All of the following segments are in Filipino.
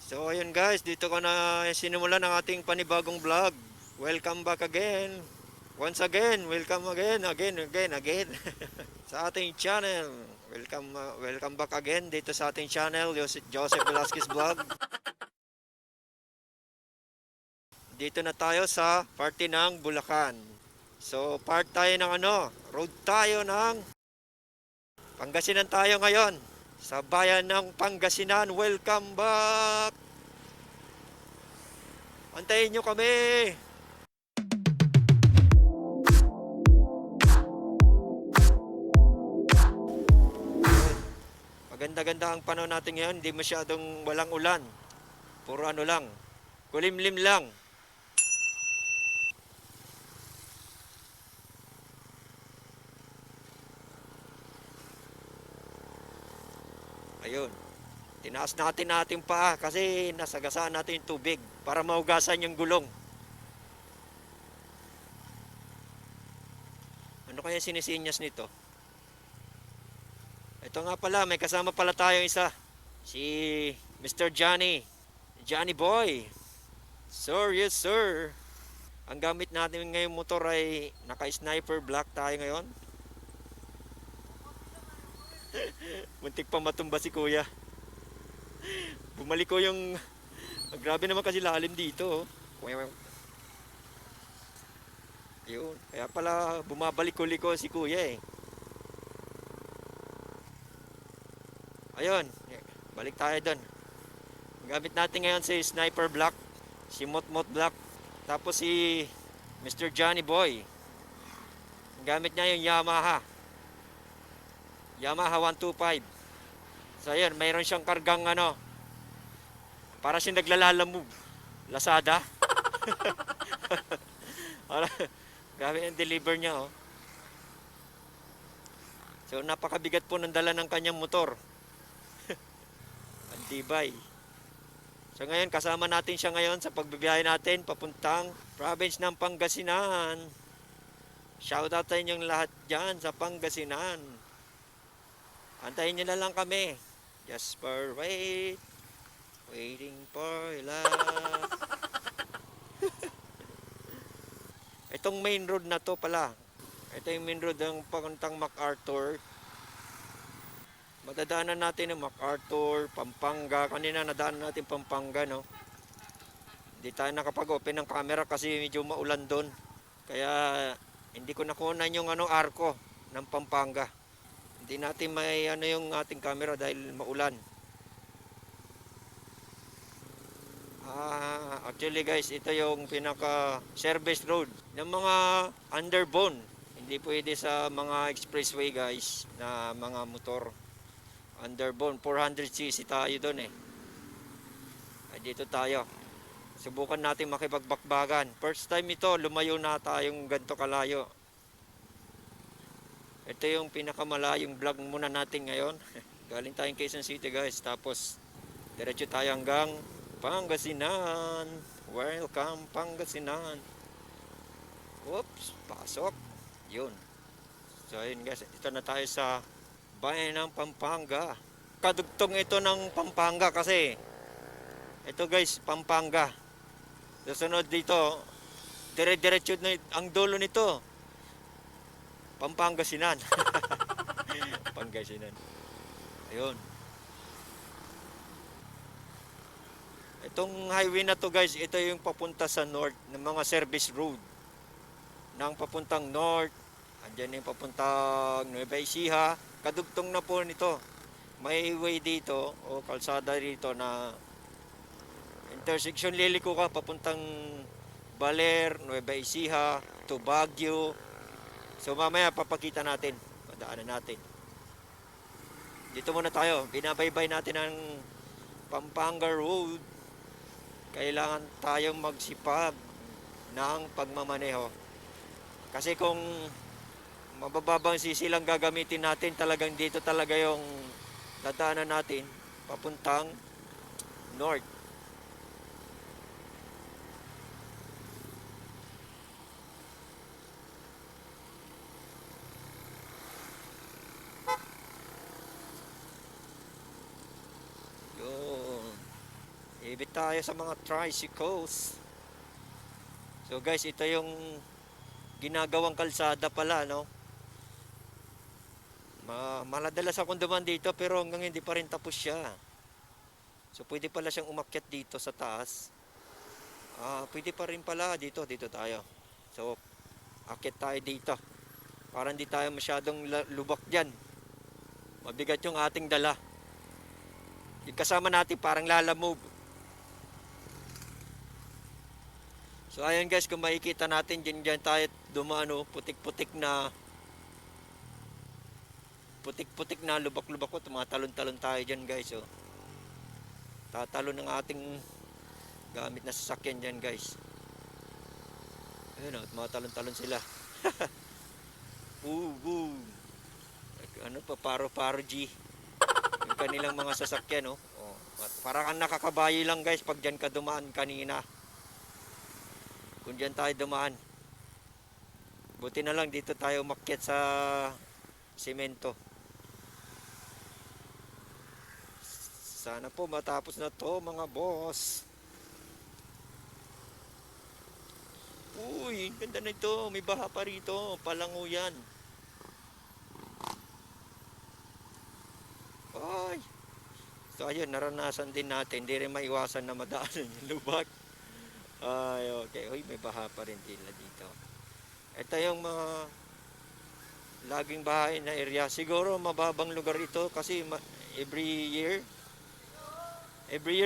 So ayun guys, dito ko na sinimulan ang ating panibagong vlog. Welcome back again. Once again, welcome again sa ating channel. Welcome back again dito sa ating channel, Joseph Velasquez Vlog. Dito na tayo sa party ng Bulacan. So part tayo ng road tayo ng Pangasinan tayo ngayon. Sa bayan ng Pangasinan, welcome back! Antayin nyo kami! Maganda-ganda ang panahon natin ngayon, hindi masyadong walang ulan. Puro lang, kulimlim lang. Ayun, tinaas natin ating paa kasi nasagasaan natin yung tubig para mahugasan yung gulong. Ano kaya sinisinyas nito? Ito nga pala, may kasama pala tayong isa. Si Mr. Johnny. Johnny Boy. Sir, yes sir. Ang gamit natin ngayong motor ay naka-sniper black tayo ngayon. Muntik pa matumba si kuya. Bumalik ko yung... Grabe naman kasi lalim dito. Ayun. Kaya pala bumabalik ko si kuya eh. Ayun. Balik tayo doon. Ang gamit natin ngayon si Sniper Black. Si Motmot Black. Tapos si Mr. Johnny Boy. Ang gamit niya yung Yamaha. Yamaha 125. So ayun, mayroon siyang kargang para siyang naglalalamove. Lazada. Grabe ang deliver niya oh. So napakabigat po ng dala ng kanyang motor. Ang tibay. So ngayon kasama natin siya ngayon sa pagbibiyahe natin papuntang province ng Pangasinan. Shoutout sa inyong lahat dyan sa Pangasinan. Antayin nyo na lang kami. Just for waiting for love. Itong main road na to pala. Ito yung main road ng papuntang MacArthur. Madadaanan natin ng MacArthur, Pampanga. Kanina nadaanan natin Pampanga, no? Hindi tayo nakapag-open ng camera kasi medyo maulan doon. Kaya hindi ko nakunan yung arko ng Pampanga. Hindi natin may yung ating camera dahil maulan. Actually guys, ito yung pinaka service road ng mga underbone. Hindi pwede sa mga expressway guys na mga motor. Underbone, 400cc tayo doon eh. Ay, dito tayo. Subukan natin makipagbakbagan. First time ito, lumayo na tayong ganito kalayo. Ito yung pinakamalayong vlog muna natin ngayon. Galing tayong Quezon City guys. Tapos, diretso tayo hanggang Pangasinan. Welcome Pangasinan. Oops, pasok. Yun. So ayun guys, dito na tayo sa bayan ng Pampanga. Kadugtong ito ng Pampanga kasi ito guys, Pampanga. Susunod dito, dire-diretso na ang dulo nito. Pampangasinan. Pangasinan. Ayun. Itong highway na to guys, ito yung papunta sa north ng mga service road. Nang papuntang north, andyan yung papuntang Nueva Ecija. Kadugtong na po nito. May way dito o kalsada dito na intersection, liliko ka papuntang Baler, Nueva Ecija, to Baguio. So mamaya papakita natin, padaanan natin. Dito muna tayo, binabaybay natin ang Pampanga Road. Kailangan tayong magsipag ng pagmamaneho. Kasi kung mabababang sisi lang gagamitin natin, talagang dito talaga yung dadaanan natin papuntang north. Bibit tayo sa mga tricycles. So guys, ito yung ginagawang kalsada pala, no? Maladalas akong duman dito pero hanggang hindi pa rin tapos siya. So pwede pala siyang umakyat dito sa taas. Pwede pa rin pala dito tayo. So akyat tayo dito. Para hindi tayo masyadong lubak diyan. Mabigat yung ating dala. Yung kasama natin parang lalamove. So ayun guys, kung makikita natin dyan tayo dumano, putik-putik na lubak-lubak ko, tumatalon-talon tayo dyan guys. So tatalon ng ating gamit na sasakyan dyan guys. Ayun o, tumatalon-talon sila. Woo. Ano pa, paro-paro G. Yung kanilang mga sasakyan, no? Oh, parang ang nakakabayo lang guys pag dyan ka dumaan kanina. Kung dyan tayo dumaan. Buti na lang dito tayo umakyat sa semento. Sana po matapos na to mga boss. Uy, ganda na ito. May baha pa rito. Palango yan. Ay. So ayun, naranasan din natin. Hindi rin maiwasan na madaanan yung lubak. Ay, okay. Uy, may baha pa rin dila dito. Ito yung mga laging bahay na area. Siguro mababang lugar ito kasi every year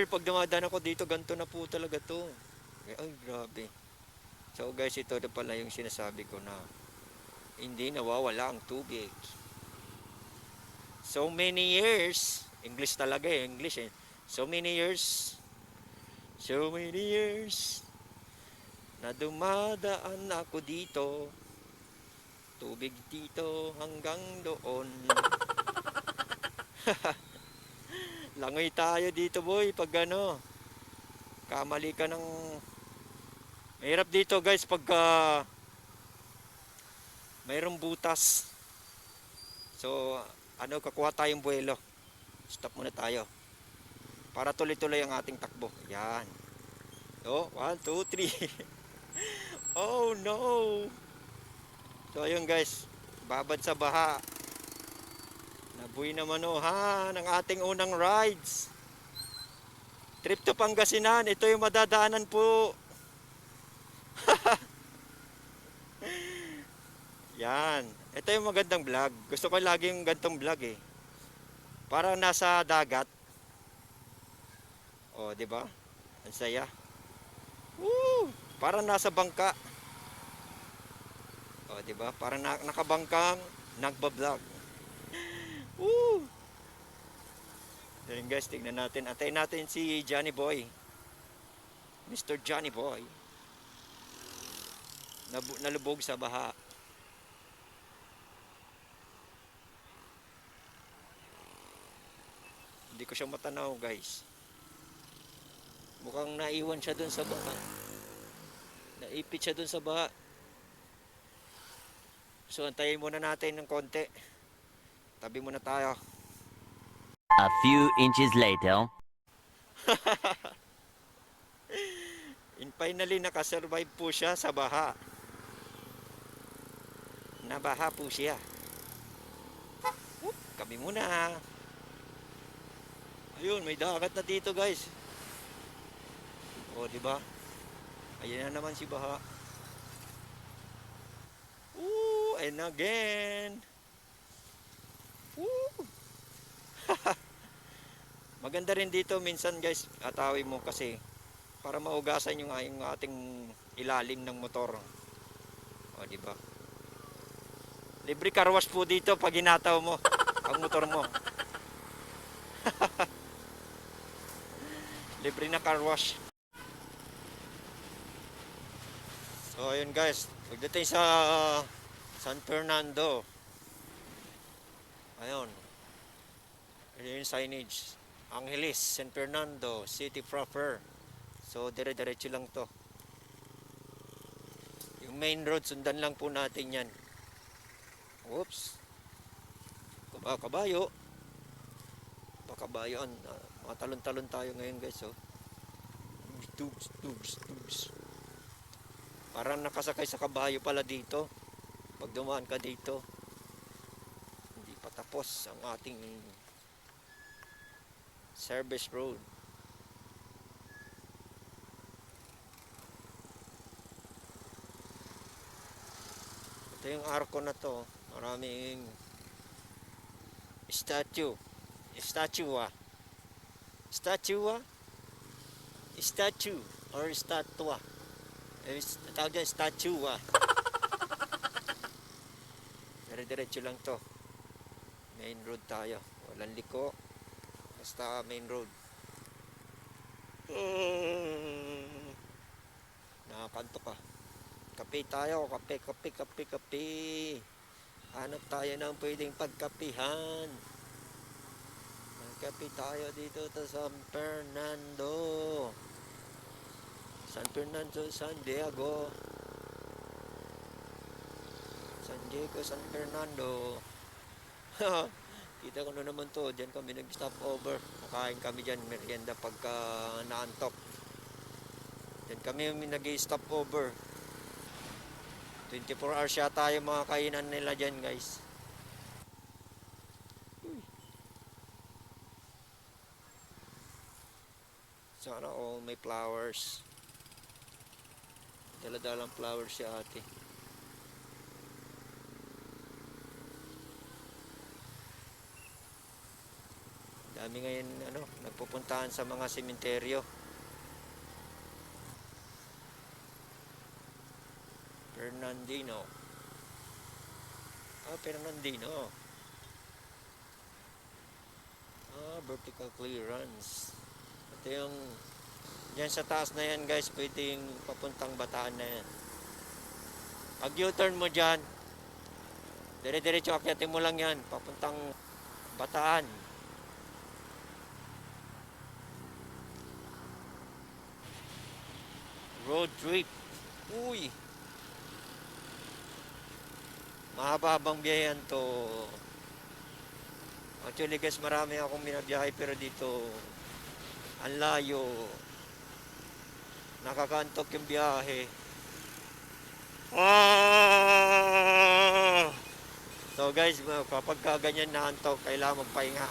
pag dumadaan ako dito, ganito na po talaga to. Ay, grabe. So guys, ito na pala yung sinasabi ko na hindi nawawala ang tubig. So many years, English talaga eh, English eh. So many years na dumadaan ako dito. Tubig dito hanggang doon. Langoy tayo dito boy pag ano. Kamali ka ng mahirap dito guys pagka mayroong butas. So kakuha tayong buwelo. Stop muna tayo. Para tuloy-tuloy ang ating takbo. Yan. So, 1, 2, 3. Oh no. So ayun guys, babad sa baha. Nabuhay na manuhan ang ating unang rides. Trip to Pangasinan, ito yung madadaanan po. Yan. Ito yung magandang vlog. Gusto ko lagi yung gantong vlog eh. Parang nasa dagat. Oh, di ba? Ang saya. Woo! Parang nasa bangka. Oh, di ba? Parang nakabangkang nagba-vlog. Woo! Then guys, tingnan natin. Antayin natin si Johnny Boy. Mr. Johnny Boy. Nalubog sa baha. Hindi ko siya matanaw guys. Mukhang naiwan siya dun sa baha. Naipit siya dun sa baha. So antayin muna natin ng konti. Tabi muna tayo. A few inches later. And finally nakasurvive po siya sa baha. Nabaha po siya. Kami muna. Ayun, may dagat na dito guys. Oh, di ba? Ayan na naman si baha. Ooh, and again. Ooh. Maganda rin dito minsan guys, atawin mo kasi para maugasan yung ating ilalim ng motor. O, di ba? Libre car wash po dito pag hinataw mo ang motor mo. Libre na car wash. So ayun guys, pagdating sa San Fernando. Ayun. Ayun yung signage. Angeles, San Fernando, city proper. So dire-diretso lang to. Yung main road, sundan lang po natin yan. Oops. Kabayo. Pakabayo. Matalon-talon tayo ngayon guys. Oh. Tugs. Parang nakasakay sa kabayo pala dito. Pag dumaan ka dito, hindi pa tapos ang ating service road. Ito yung arko na to. Maraming statue. Statue or statua. Tawag dyan, statue Dire-diretso lang to. Main road tayo. Walang liko. Basta main road. Nakakanto ka. Kape tayo. Kape. Hanap tayo ng pwedeng pagkapihan. Magkape tayo dito sa San Fernando. San Diego. San Fernando. Kita ko na naman to. Diyan kami nag-stop over. Makain kami dyan. Merienda pagka naantok. Diyan kami nag-stop over. 24 hours yata yung mga kainan nila dyan, guys. Sana all may flowers. Dala-dalang flowers si ate. Dami ngayon nagpupuntahan sa mga sementeryo. Fernandino. Vertical clearance. Ito yung dyan sa taas na yan, guys, pwede yung papuntang Bataan na yan. Pag U-turn mo dyan, dire-diretso akyatin mo lang yan papuntang Bataan. Road trip. Uy, mahaba-habang biyahe to. Actually, guys, marami akong binabiyahe pero dito ang layo. Nakakantok yung biyahe. So guys, kapag ganyan na antok, kailangan magpahinga.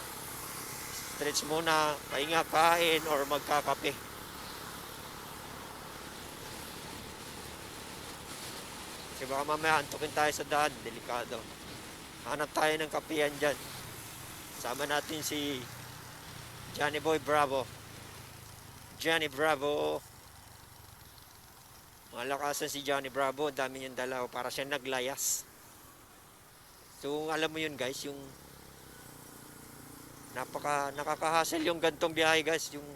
Stretch muna, pahinga, kain, or magkakape. Kasi baka mamaya antokin tayo sa daan, delikado. Hanap tayo ng kapihan dyan. Sama natin si Johnny Bravo. Malakasan si Johnny Bravo, dami niyang dalaw para siya naglayas. So alam mo yun, guys, yung nakaka-hassle yung gantong biyahe, guys, yung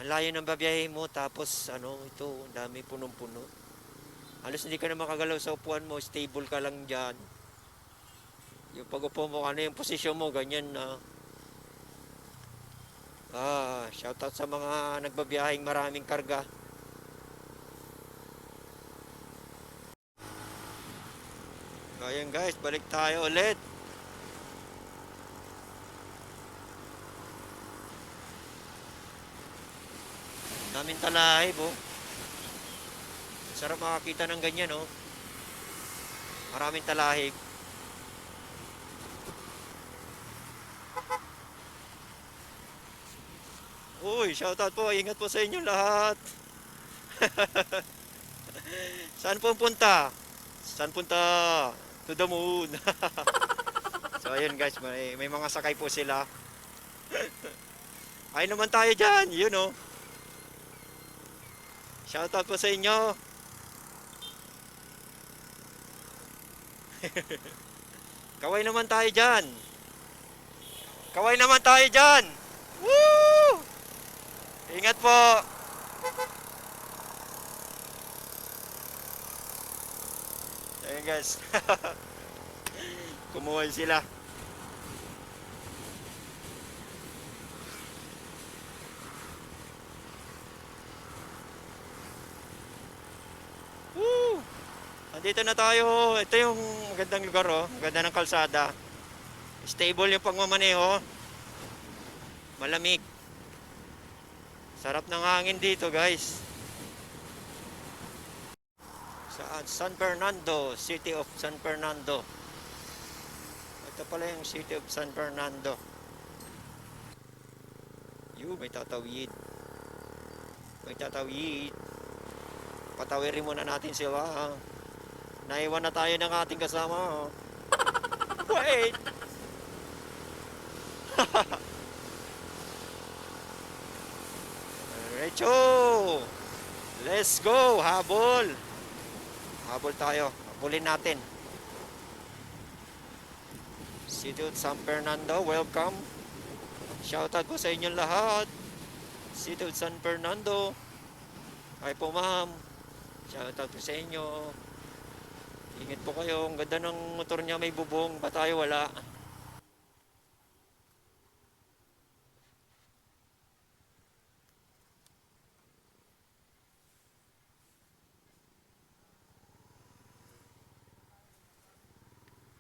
ang layo ng babiyahe mo tapos ito, dami punong-puno. Halos hindi ka na makagalaw sa upuan mo, stable ka lang diyan. Yung pag-upo mo, yung posisyon mo, ganyan na. Shoutout sa mga nagbabiyaheng maraming karga. Ayan, guys, balik tayo ulit. Daming talahib, oh. Sarap makakita ng ganyan, oh. Maraming talahib. Uy, shoutout po. Ingat po sa inyo lahat. Saan punta? To the moon. So ayun, guys, may mga sakay po sila. Ay naman tayo dyan, you know. Shoutout po sa inyo. Kaway naman tayo dyan. Woo! Ingat po. Ayun, guys. Kumuhay sila. Woo! Andito na tayo. Ito yung magandang lugar, oh. Maganda ng kalsada. Stable yung pagmamaneho. Malamig. Sarap ng hangin dito guys. Saan? San Fernando, City of San Fernando. Ito pala yung City of San Fernando. May tatawid. May tatawid. Patawirin muna natin sila. Naiwan na tayo ng ating kasama. Wait! Recho! Let's go! Habol! Habol tayo. Habulin natin. City of San Fernando, welcome. Shoutout po sa inyong lahat. City of San Fernando. Ay po ma'am. Shoutout po sa inyo. Ingat po kayo. Ang ganda ng motor niya, may bubong. Ba tayo wala?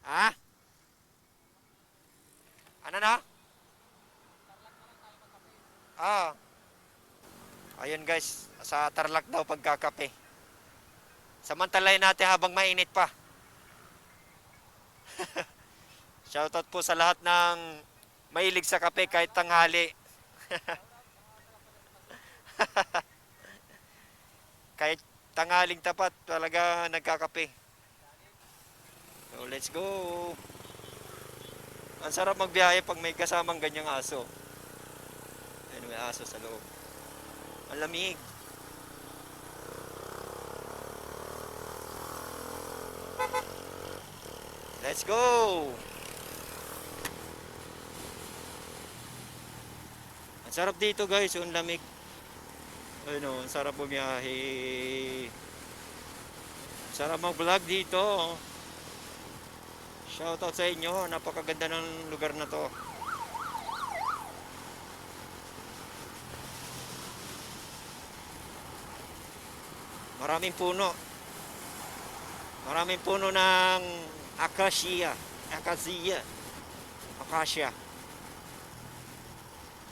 Ah? Ano na? Ah. Ayun guys, sa Tarlac daw pagkakape. Samantalahin natin habang mainit pa. Shoutout po sa lahat ng mahilig sa kape kahit tanghali. Kahit tanghaling tapat talaga nagkakape. So let's go. Ang sarap magbiyahe pag may kasamang ganyang aso. Ayun, may aso sa loob. Ang lamig. Let's go! Ang sarap dito guys, yung lamig. Ano, ang sarap bumiyahe. Sarap mag-vlog dito. Shoutout sa inyo, napakaganda ng lugar na to. Maraming puno. Maraming puno ng acacia. Acacia. Acacia.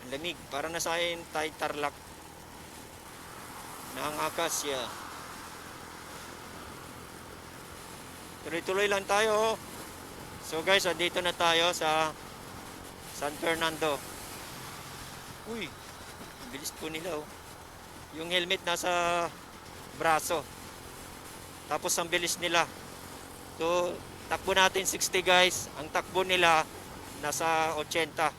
Ang lamig. Para nasa tayo Tarlac. Ng acacia. Tuloy-tuloy lang tayo. So guys, dito na tayo sa San Fernando. Uy, ang bilis po nila oh. Yung helmet nasa braso. Tapos ang bilis nila. So, takbo natin 60 guys. Ang takbo nila nasa 80.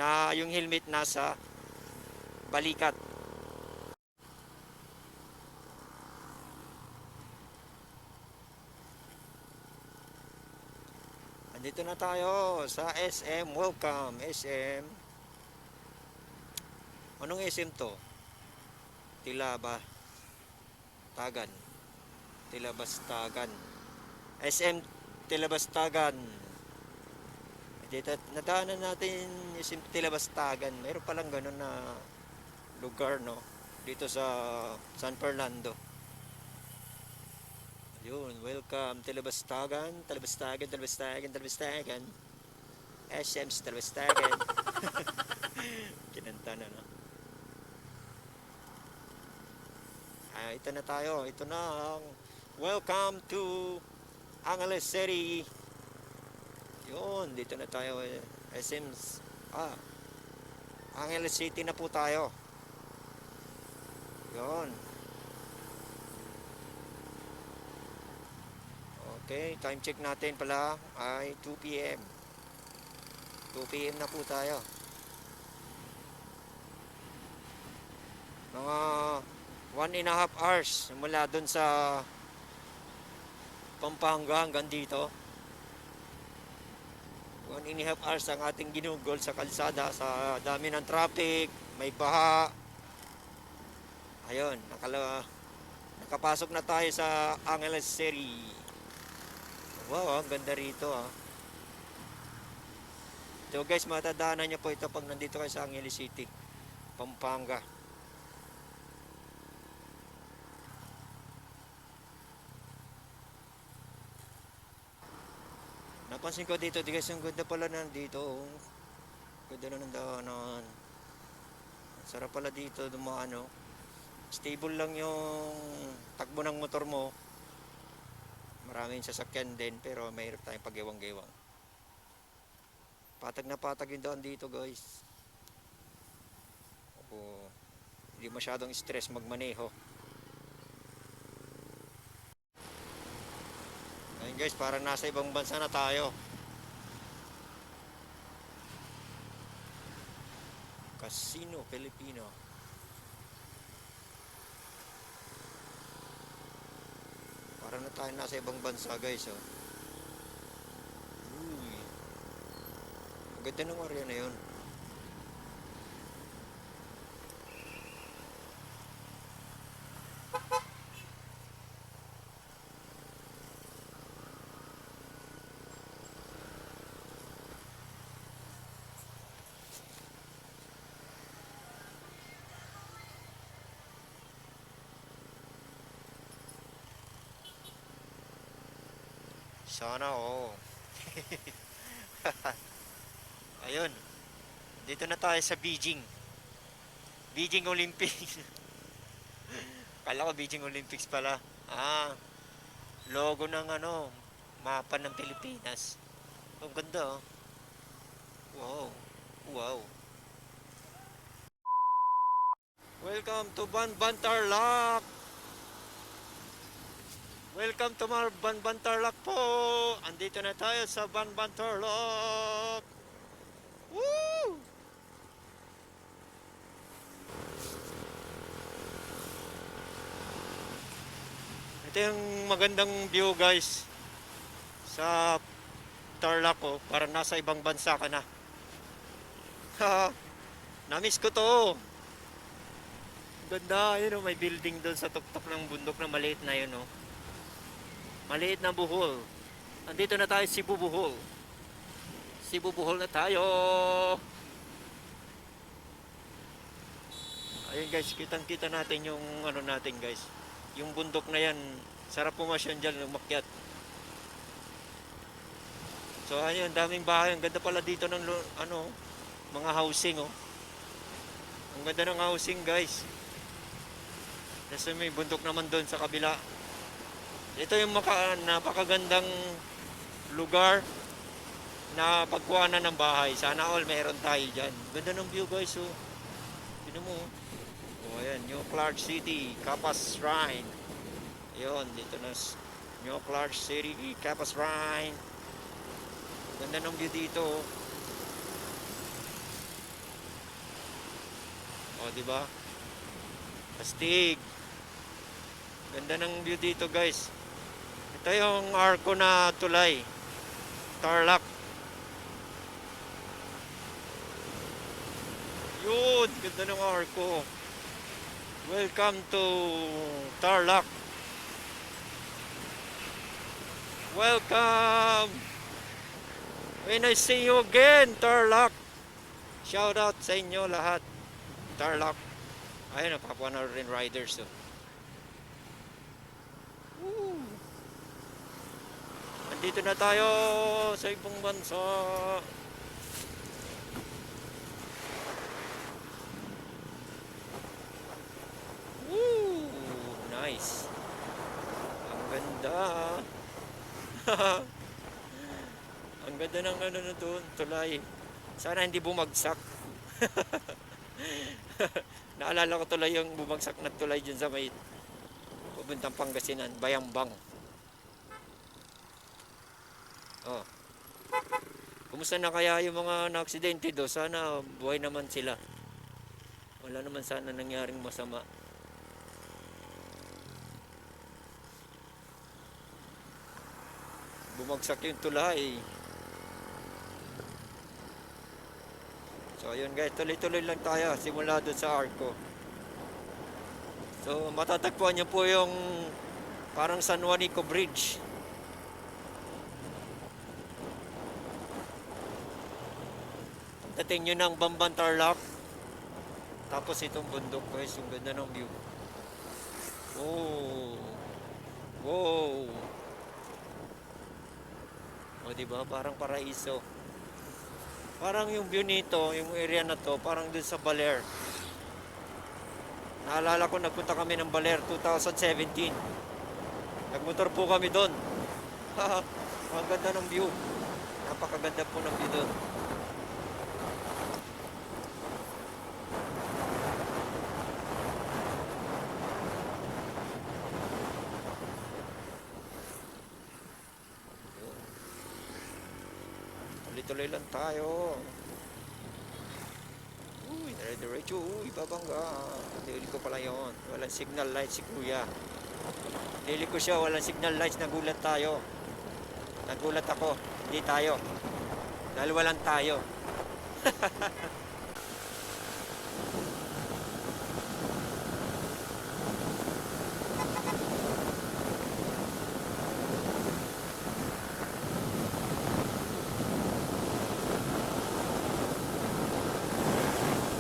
Na yung helmet nasa balikat. Andito na tayo sa SM. Welcome SM. Anong SM to? Tilabastagan. SM Tilabastagan. Dito nadaanan natin SM Tilabastagan. Mayroon palang ganun na lugar no dito sa San Fernando. Yun, welcome Tilabastagan. SM Tilabastagan. Kinanta na no. Ito na tayo. Ito na ang welcome to Angeles City. Yun, dito na tayo. Angeles City na po tayo. Yun. Okay, time check natin pala ay 2 p.m. 2 p.m. na po tayo. Mga 1.5 hours mula dun sa Pampanga hanggang dito. 1.5 hours ang ating ginugol sa kalsada sa dami ng traffic, may baha. Ayun, nakapasok na tayo sa Angeles City. Wow, ang ganda rito ah. So guys, matadaanan nyo po ito pag nandito kayo sa Angeles City, Pampanga. Napansin ko dito, guys, yung ganda pala nandito. Ganda na ng daanan. Sarap pala dito dumaan, no? Stable lang yung takbo ng motor mo. Maraming sasakyan din pero mahirap tayong pag-iwang-gewang. Patag na patag yung daan dito, guys. O, hindi masyadong stress magmaneho. Ayun guys, parang nasa ibang bansa na tayo. Casino Filipino. Parang na tayo nasa ibang bansa, guys. Oh. Uy. Maganda ng area na yun. Sana oo. Ayun. Dito na tayo sa Beijing. Beijing Olympics. Kala ko Beijing Olympics pala. Ah, logo ng ano, mapa ng Pilipinas. Ang ganda, oh. Wow. Wow. Welcome to Banban Tarlac. Welcome to Banban Tarlac po. Andito na tayo sa Banban Tarlac. Woo! Ito yung magandang view, guys, sa Tarlac, oh. Parang nasa ibang bansa ka na. Namiss ko to. Ganda, yun, oh, may building doon sa tuktok ng bundok na maliit na yun, oh. Maliit na Bohol. Andito na tayo, Cebu Bohol. Cebu Bohol na tayo. Ayun guys, kitang-kita natin yung ano natin, guys. Yung bundok na yan, sarap pumasyon dyan, umakyat. So ayun, daming bahay. Ang ganda pala dito ng ano, mga housing, oh. Ang ganda ng housing, guys. Kasi may bundok naman doon sa kabila. Ito yung napakagandang lugar na pagkuhanan ng bahay. Sana all meron tayo dyan. Ganda ng view, guys, oh. Tignan mo, oh. Oh, ayan, New Clark City, Capas Shrine. Ayun, dito na New Clark City, Capas Shrine. Ganda ng view dito, oh. Oh, di ba? Astig. Ganda ng view dito, guys. Ito yung arko na tulay. Tarlac. Yun, ganda ng arko. Welcome to Tarlac. Welcome. When I see you again, Tarlac. Shout out sa inyo lahat. Tarlac. Ayun, Papua Northern Riders. Oh. Woo. Andito na tayo sa ibang bansa. Woo. Nice. Ang ganda. Ang ganda ng ano na to, tulay. Sana hindi bumagsak. Naalala ko tuloy yung bumagsak na tulay dyan sa may papuntang Pangasinan, Bayambang. Oh. Kumusta na kaya yung mga na-aksidente do? Sana buhay naman sila. Wala naman sana nangyaring masama. Bumagsak yung tulay. So ayun guys, tuloy-tuloy lang tayo simula doon sa arko. So matatagpuan niyo po yung parang San Juanico Bridge. Dating nyo ng Bamban Tarlac. Tapos itong bundok, guys, yung ganda ng view. Oh. Wow. O diba, parang paraiso. Parang yung view nito, yung area na to, parang dun sa Baler. Naalala ko, nagpunta kami ng Baler 2017. Nagmotor po kami doon. Ang ganda ng view. Napakaganda po ng view doon. Tuloy-tuloy lang tayo. Uy, dire-diretso. Uy, babangga. Dili ko pala yun. Walang signal light si kuya. Dili ko siya, walang signal lights. Nagulat tayo. Nagulat ako. Hindi tayo. Dahil walang tayo.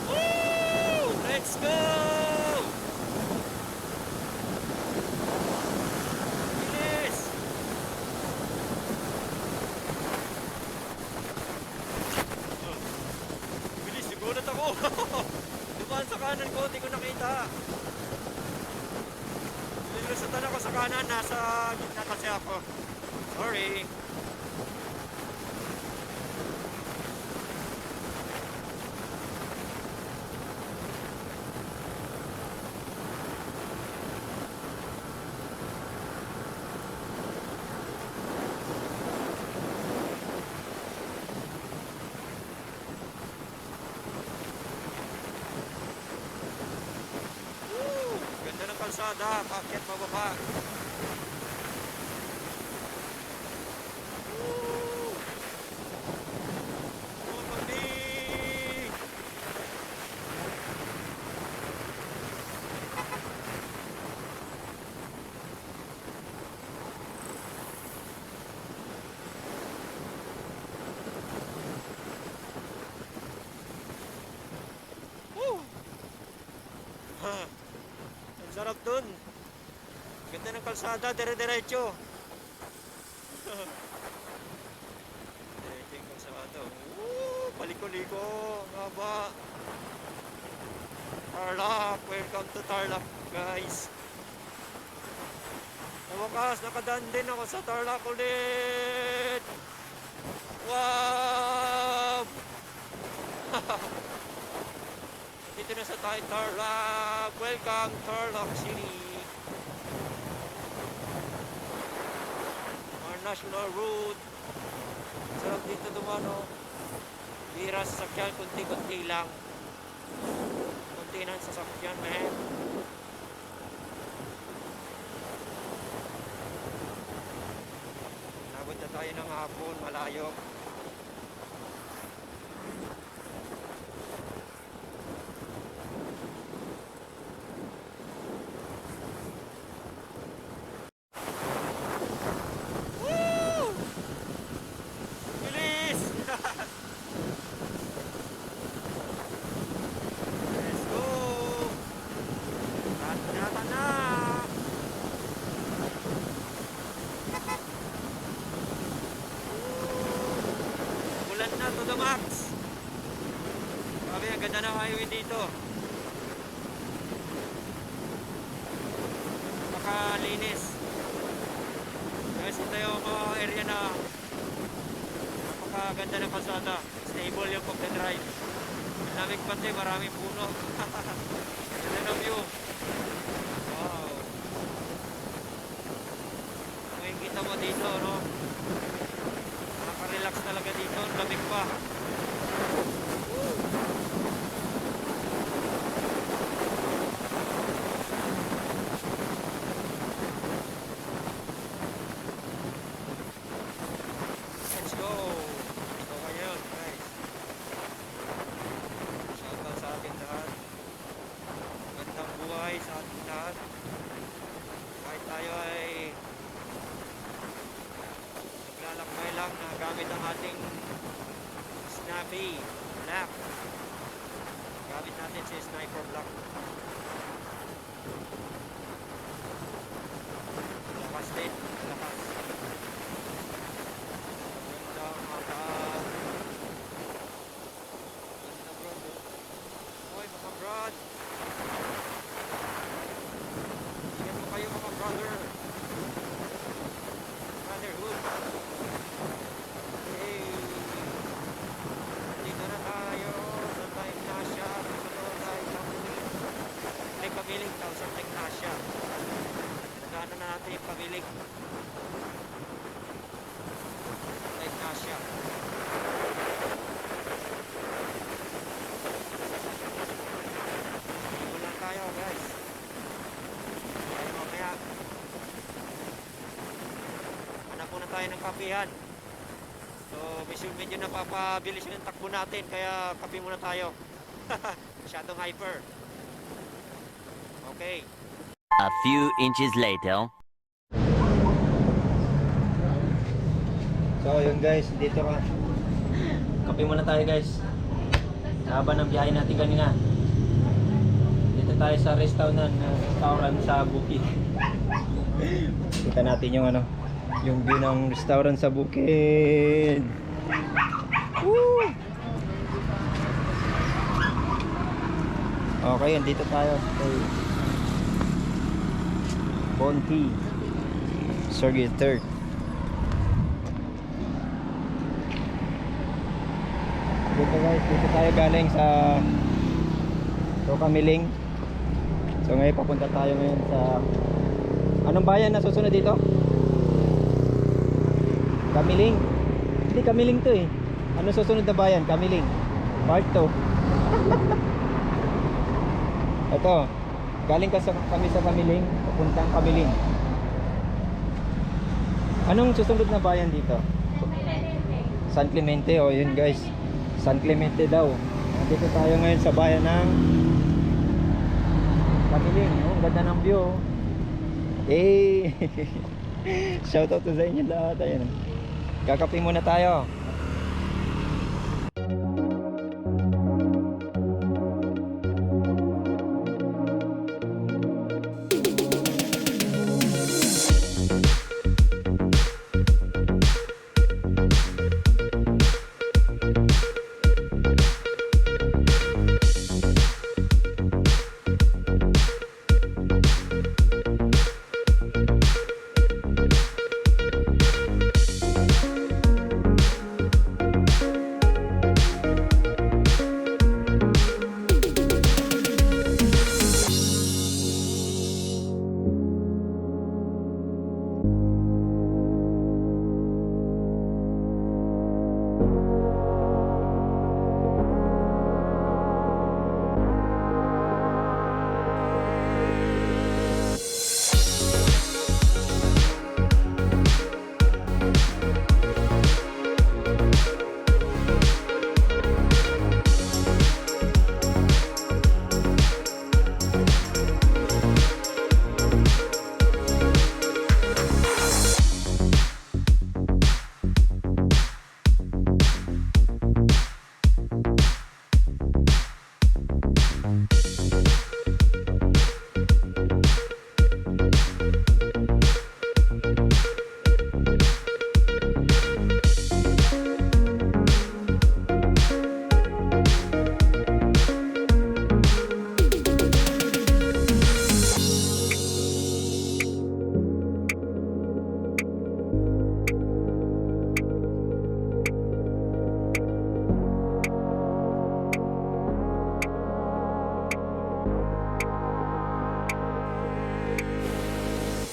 Woo! Let's go! Bilis! Bilis, sigulat ako. Dumaan sa kanan ko, hindi ko nakita. Nilusatan ako sa kanan, nasa gitna kasi ako. Sorry. Woo! Ganda ng kalsada, paakyat pababa. Woo! Oh, pagdi! Woo! Ha! Ang sarap dun. Ganda ng kalsada, dire-diretso. Diretso yung kalsada. Woo! Paliko-liko. Ang haba. Tarlac. Welcome to Tarlac, guys. Sa wakas, nakadaan din ako sa Tarlac ulit. Wow! Dito na sa tayo, Tarlac. Welcome, Tarlac City. Our national road. Sarap dito dumano. Bira sasakyan, kunti-kunti lang. Kunti na ang sasakyan, man. Nabot na tayo ng hapon, malayo. Woo! Bilis! Let's go! Tata na! Ulan na to the max! Sabi, ang ganda ng highway dito. Makalinis. Guys, ito yung mga area na napakaganda ng kalsada. Stable yung pagdadrive. Malamig pati, maraming puno. Ganda ng view. Wow. Kung kita mo dito, no? Nakaka-relax talaga dito. Lamig pa. Let's go! Ito ngayon, guys. Shoutout sa ating lahat. Magandang buhay sa ating lahat. Kahit tayo ay naglalakbay lang na gamit ang ating snappy black. Gamit natin si sniper black. Lakas din. Lakas. Ganda mga ganda bro. Hoy mga brad. natin yung kamilig. Sa Ignacia. Simulan tayo guys. Tayo mamaya. Hanap muna tayo ng kapihan. So medyo napapabilis yung takbo natin. Kaya kape muna tayo. Masyadong hyper. Okay. A few inches later. So yun guys, dito ka. Kape muna tayo guys. Haba ng biyahe natin kanina. Dito tayo sa restaurant sa Bukid. Kita natin yung yung view ng restaurant sa Bukid. Woo! Okay, dito tayo. Okay. Bonti. Sergey III. Dito guys, dito tayo galing sa Kamiling. So ngayon papunta tayo ngayon sa anong bayan na susunod dito? Kamiling. Hindi Kamiling to eh. Ano susunod na bayan? Kamiling. Part 2. Ito. Galing kami sa Kamiling, papuntang Kamiling. Anong susunod na bayan dito? San Clemente. O yun guys. San Clemente daw. Dito tayo ngayon sa bayan ng Kamiling. Oh, ganda ng view. Eh. Shoutout to sa inyo lahat. Ayan. Kakape muna tayo.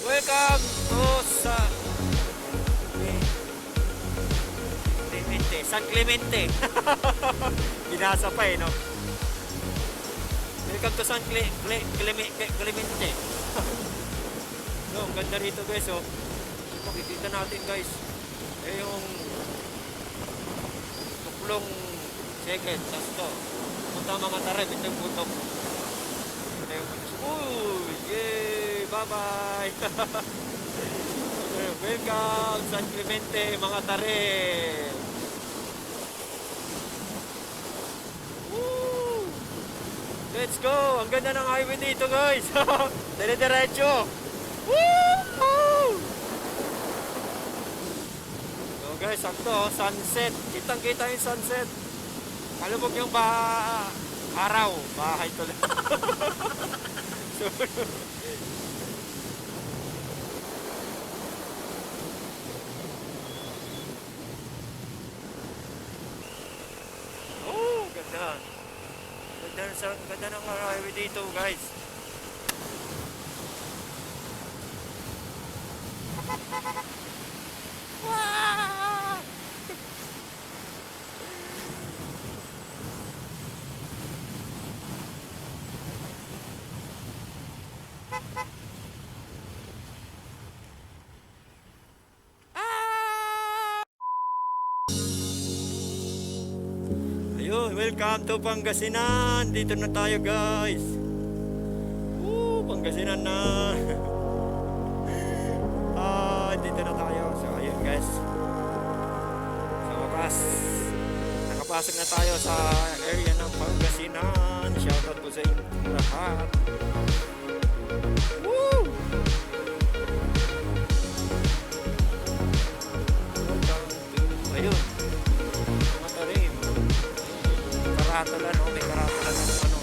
Welcome to San Clemente. Binasa pa eh, no? Welcome to San Clemente. No, ang ganda rito guys, oh. Makikita natin guys. Yung tuklong second, sasto. Punta mga taray, ito yung putok. Ito yung putok. Uy, yay! Bye-bye! Welcome San Clemente, mga tare! Woo! Let's go! Ang ganda ng highway dito guys! Dire-diretso! Woo! So guys, sakto, sunset. Kitang-kita yung sunset. Kalubog yung araw. Bahay tuloy. So, oh, ganda. Ganda ng highway dito, guys. Wow! Ayun, welcome to Pangasinan. Dito na tayo, guys. Pangasinan na. Dito na tayo. So, ayun, guys. Sa wakas, nakapasok na tayo sa area ng Pangasinan. Shoutout po sa inyo lahat. Woo! Welcome to, ayun, Matalim. Karatalan, may karatalan ng ano.